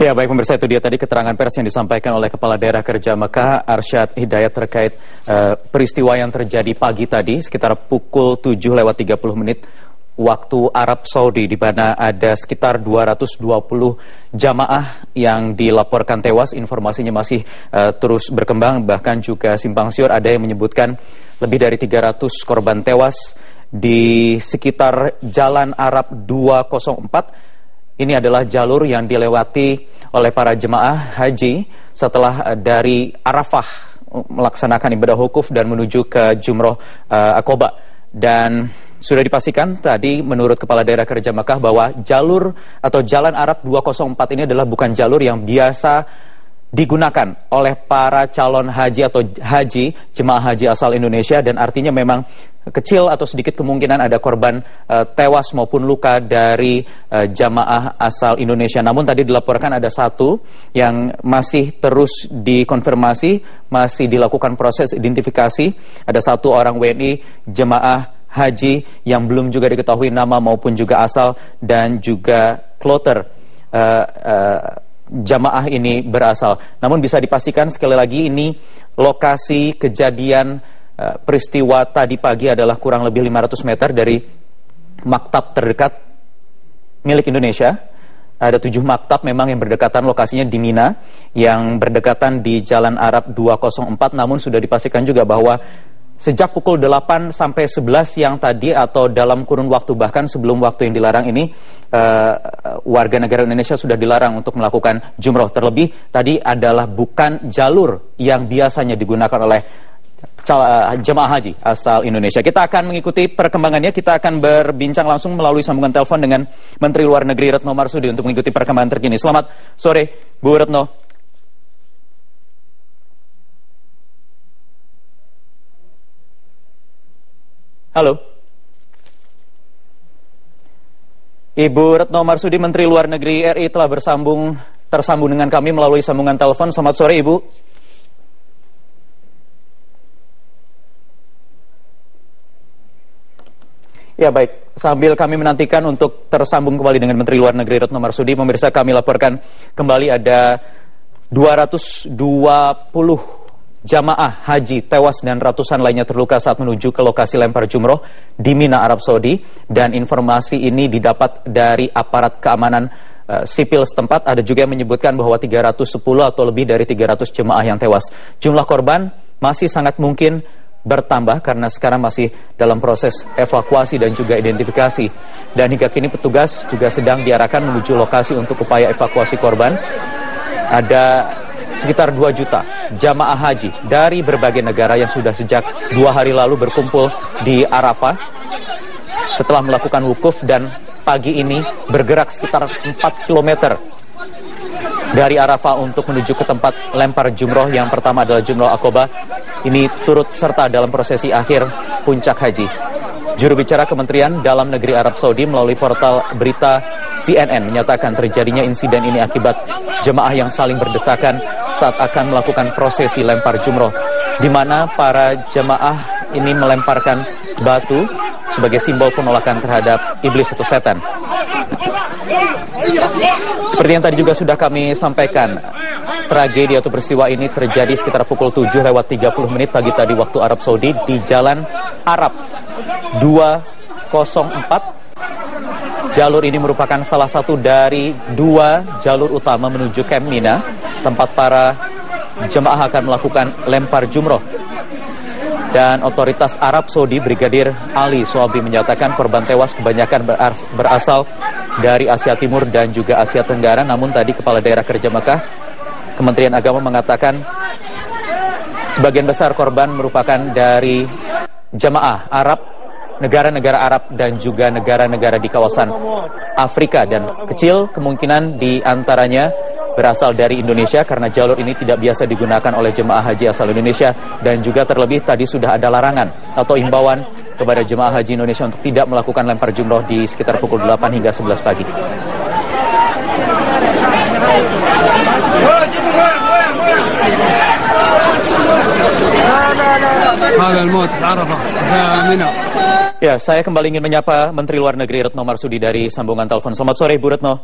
Ya, baik pemirsa, itu dia tadi keterangan pers yang disampaikan oleh Kepala Daerah Kerja Mekah Arsyad Hidayat terkait peristiwa yang terjadi pagi tadi sekitar pukul 7:30 waktu Arab Saudi, di mana ada sekitar 220 jamaah yang dilaporkan tewas. Informasinya masih terus berkembang, bahkan juga simpang siur ada yang menyebutkan lebih dari 300 korban tewas di sekitar Jalan Arab 204. Ini adalah jalur yang dilewati oleh para jemaah haji setelah dari Arafah melaksanakan ibadah wukuf dan menuju ke Jumroh Aqobah. Dan sudah dipastikan tadi menurut Kepala Daerah Kerja Mekah bahwa jalur atau Jalan Arab 204 ini adalah bukan jalur yang biasa digunakan oleh para calon haji atau jemaah haji asal Indonesia, dan artinya memang kecil atau sedikit kemungkinan ada korban tewas maupun luka dari jamaah asal Indonesia. Namun tadi dilaporkan ada satu yang masih terus dikonfirmasi, masih dilakukan proses identifikasi. Ada satu orang WNI jemaah haji yang belum juga diketahui nama maupun juga asal dan juga kloter jamaah ini berasal. Namun bisa dipastikan sekali lagi ini lokasi kejadian peristiwa tadi pagi adalah kurang lebih 500 meter dari maktab terdekat milik Indonesia. Ada 7 maktab memang yang berdekatan, lokasinya di Mina, yang berdekatan di Jalan Arab 204. Namun sudah dipastikan juga bahwa sejak pukul 8 sampai 11 siang tadi atau dalam kurun waktu bahkan sebelum waktu yang dilarang ini, warga negara Indonesia sudah dilarang untuk melakukan jumroh. Terlebih tadi adalah bukan jalur yang biasanya digunakan oleh jemaah haji asal Indonesia. Kita akan mengikuti perkembangannya. Kita akan berbincang langsung melalui sambungan telepon dengan Menteri Luar Negeri Retno Marsudi untuk mengikuti perkembangan terkini. Selamat sore, Bu Retno. Halo. Ibu Retno Marsudi, Menteri Luar Negeri RI telah tersambung dengan kami melalui sambungan telepon. Selamat sore, Ibu. Ya baik, sambil kami menantikan untuk tersambung kembali dengan Menteri Luar Negeri Retno Marsudi, pemirsa, kami laporkan kembali ada 220 jamaah haji tewas dan ratusan lainnya terluka saat menuju ke lokasi lempar jumroh di Mina, Arab Saudi. Dan informasi ini didapat dari aparat keamanan sipil setempat. Ada juga yang menyebutkan bahwa 310 atau lebih dari 300 jemaah yang tewas. Jumlah korban masih sangat mungkin bertambah karena sekarang masih dalam proses evakuasi dan juga identifikasi. Dan hingga kini petugas juga sedang diarahkan menuju lokasi untuk upaya evakuasi korban. Ada sekitar 2 juta jamaah haji dari berbagai negara yang sudah sejak 2 hari lalu berkumpul di Arafah setelah melakukan wukuf, dan pagi ini bergerak sekitar 4 km dari Arafah untuk menuju ke tempat lempar jumroh. Yang pertama adalah Jumroh Aqobah. Ini turut serta dalam prosesi akhir puncak haji. Juru bicara Kementerian Dalam Negeri Arab Saudi melalui portal berita CNN menyatakan terjadinya insiden ini akibat jemaah yang saling berdesakan saat akan melakukan prosesi lempar jumroh, di mana para jemaah ini melemparkan batu sebagai simbol penolakan terhadap iblis atau setan. Seperti yang tadi juga sudah kami sampaikan, tragedi atau peristiwa ini terjadi sekitar pukul 7:30 pagi tadi waktu Arab Saudi di Jalan Arab 204. Jalur ini merupakan salah satu dari 2 jalur utama menuju Camp Mina, tempat para jemaah akan melakukan lempar jumroh. Dan otoritas Arab Saudi Brigadir Ali Sohabi menyatakan korban tewas kebanyakan berasal dari Asia Timur dan juga Asia Tenggara. Namun tadi Kepala Daerah Kerja Mekah, Kementerian Agama mengatakan sebagian besar korban merupakan dari jemaah Arab, negara-negara Arab dan juga negara-negara di kawasan Afrika, dan kecil kemungkinan di antaranya berasal dari Indonesia karena jalur ini tidak biasa digunakan oleh jemaah haji asal Indonesia. Dan juga terlebih tadi sudah ada larangan atau imbauan kepada jemaah haji Indonesia untuk tidak melakukan lempar jumroh di sekitar pukul 8 hingga 11 pagi. Ya, saya kembali ingin menyapa Menteri Luar Negeri Retno Marsudi dari sambungan telepon. Selamat sore, Bu Retno.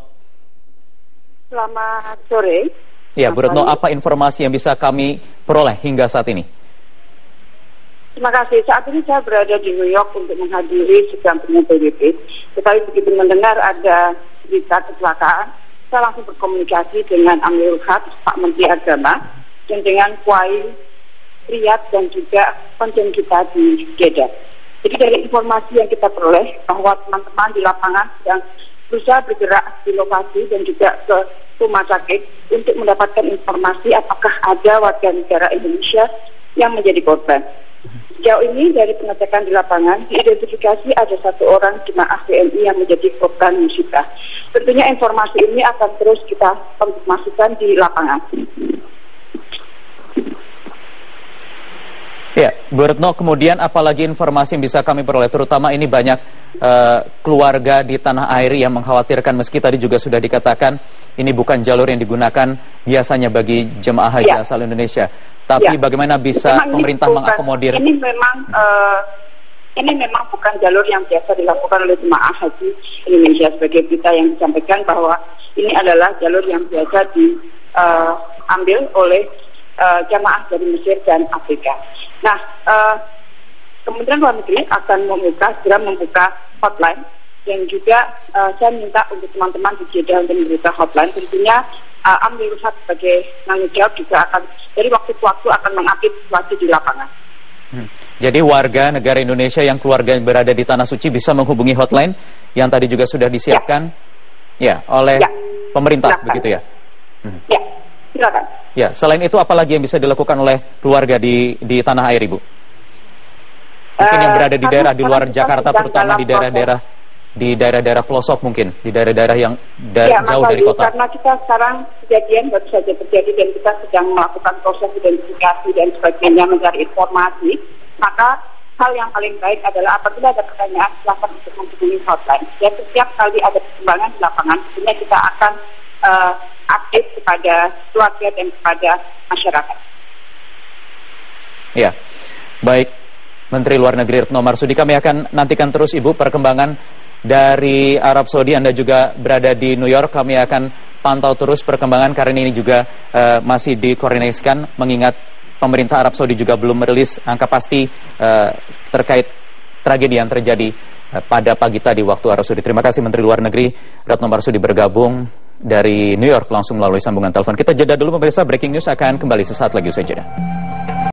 Selamat sore. Ya, Bu Retno, apa informasi yang bisa kami peroleh hingga saat ini? Terima kasih. Saat ini saya berada di New York untuk menghadiri sidang penuh PBB. Tetapi begitu mendengar ada berita kecelakaan, saya langsung berkomunikasi dengan Amirul Haq, Pak Menteri Agama, dan dengan Kuai Riyad dan juga konjen kita di Jeddah. Jadi dari informasi yang kita peroleh bahwa teman-teman di lapangan sedang berusaha bergerak di lokasi dan juga ke rumah sakit untuk mendapatkan informasi apakah ada warga negara Indonesia yang menjadi korban. Sejauh ini dari pengecekan di lapangan diidentifikasi ada 1 orang jemaah WNI yang menjadi korban musibah. Tentunya informasi ini akan terus kita konfirmasikan di lapangan. Ya, Bu Retno, kemudian apalagi informasi yang bisa kami peroleh, terutama ini banyak keluarga di tanah air yang mengkhawatirkan, meski tadi juga sudah dikatakan ini bukan jalur yang digunakan biasanya bagi jemaah haji asal Indonesia. Tapi bagaimana bisa pemerintah mengakomodir? Ini memang bukan jalur yang biasa dilakukan oleh jemaah haji Indonesia. Sebagai berita yang disampaikan bahwa ini adalah jalur yang biasa diambil oleh jamaah dari Mesir dan Afrika. Nah, Kementerian Luar Negeri akan segera membuka hotline, dan juga saya minta untuk teman-teman di Jeddah untuk membuka hotline. Tentunya Amirul Haq sebagai tanggung jawab juga akan dari waktu ke waktu akan mengupdate situasi di lapangan. Jadi warga negara Indonesia yang keluarga berada di Tanah Suci bisa menghubungi hotline yang tadi juga sudah disiapkan oleh pemerintah, silakan. Begitu ya? Ya, silakan. Ya, selain itu apalagi yang bisa dilakukan oleh keluarga di tanah air, Ibu? Mungkin yang berada di daerah di luar Jakarta, terutama di daerah-daerah pelosok mungkin, di daerah-daerah yang jauh dari kota. Karena kita sekarang kejadian baru saja terjadi dan kita sedang melakukan proses identifikasi dan sebagainya, mencari informasi, maka hal yang paling baik adalah apabila ada pertanyaan, silakan untuk menghubungi hotline. Ya, setiap kali ada perkembangan di lapangan, tentunya kita akan update kepada keluarga dan kepada masyarakat. Ya, baik. Menteri Luar Negeri Retno Marsudi, kami akan nantikan terus Ibu perkembangan dari Arab Saudi. Anda juga berada di New York, kami akan pantau terus perkembangan karena ini juga masih dikoordinasikan, mengingat pemerintah Arab Saudi juga belum merilis angka pasti terkait tragedi yang terjadi pada pagi tadi waktu Arab Saudi. Terima kasih Menteri Luar Negeri Retno Marsudi bergabung dari New York langsung melalui sambungan telepon. Kita jeda dulu pemirsa, breaking news akan kembali sesaat lagi usai jeda.